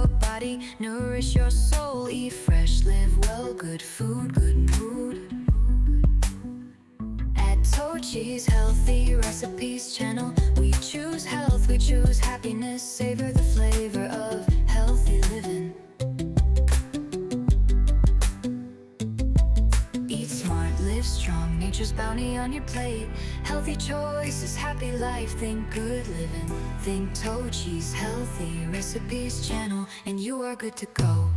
body, nourish your soul. Eat fresh, live well, good food, good mood. At Tochi's Healthy Recipes channel, we choose health, we choose happiness. Savor the flavor of healthy living. Eat smart, live strong, nature's bounty on your plate. Healthy choices, happy life, think good living. Think Tochi's Healthy Recipes channel, and you are good to go.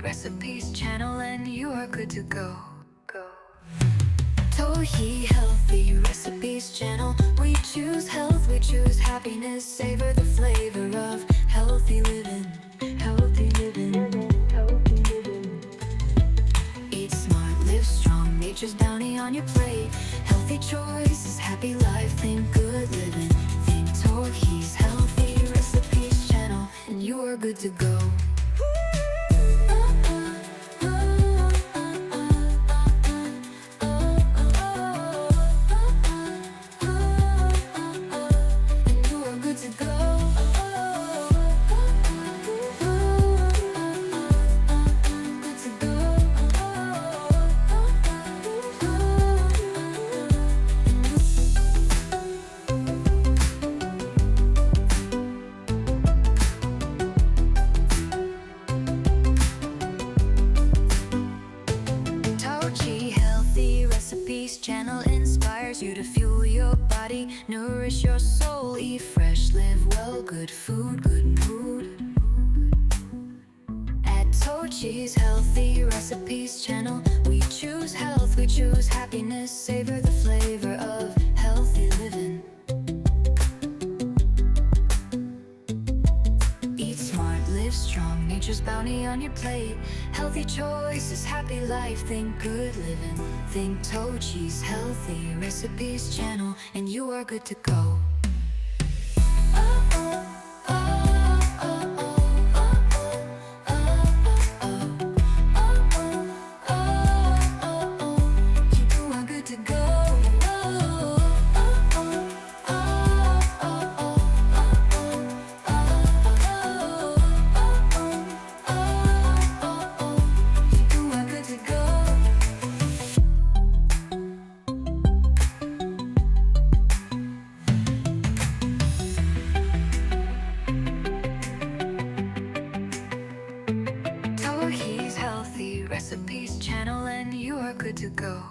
Recipes channel, and you are good to go. Tohi Healthy Recipes channel, we choose health, we choose happiness. Savor the flavor of healthy living. Healthy living. Healthy living. Eat smart, live strong, nature's bounty on your plate. Healthy choices, happy life, think good living. Think Tohi's Healthy Recipes channel, and you are good to go. Channel inspires you to fuel your body, nourish your soul. Eat fresh, live well, good food, good mood. At Tochi's Healthy Recipes channel, we choose health, we choose happiness. Savor the flavor of healthy living. Eat smart, live strong, nature's bounty on your plate. Healthy choices, happy life, think good living. Think Tochi's Healthy Recipes channel, and you are good to go. Recipes channel, and you are good to go.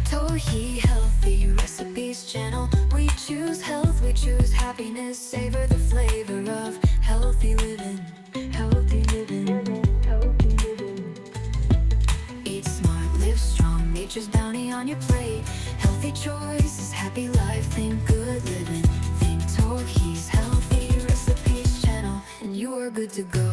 Tohi Healthy Recipes channel, we choose health, we choose happiness. Savor the flavor of healthy living. Healthy living. Healthy living. Eat smart, live strong, nature's bounty on your plate. Healthy choices, happy life, think good living. Think Tohi's Healthy Recipes channel, and you are good to go.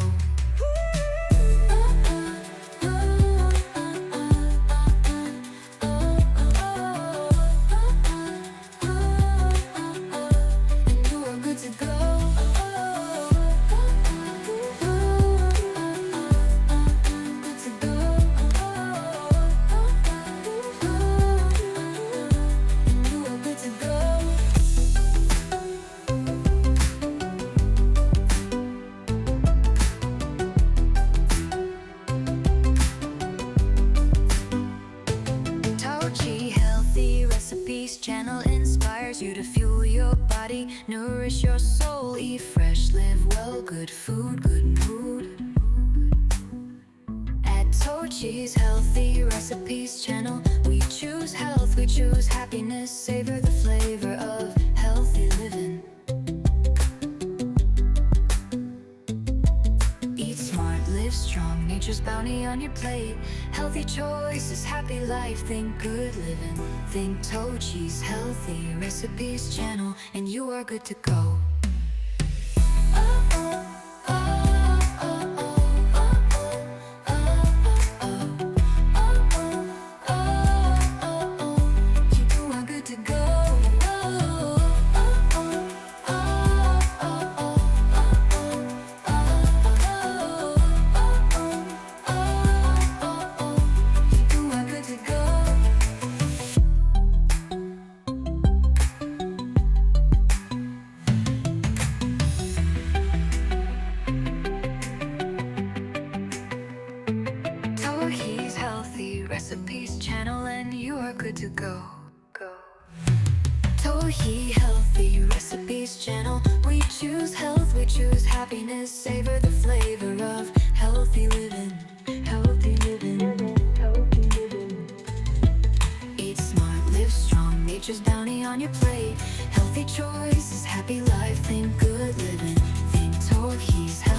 Channel inspires you to fuel your body, nourish your soul. Eat fresh, live well, good food, good mood. At Tochi's Healthy Recipes channel, we choose health, we choose happiness. Savor the flavor of healthy living. Eat smart, live strong, nature's bounty on on your plate. Healthy choices, happy life, think good living. Think Tochi's Healthy Recipes channel, and you are good to go. You are good to go. You are good to go. Tohi's Healthy Recipes channel, and you are good to go. Tohi Healthy Recipes channel. We choose health, we choose happiness. Savor the flavor of healthy living. Healthy living. Healthy living. Eat smart, live strong. Nature's bounty on your plate. Healthy choices, happy life. Think good living. Think Tohi's Healthy.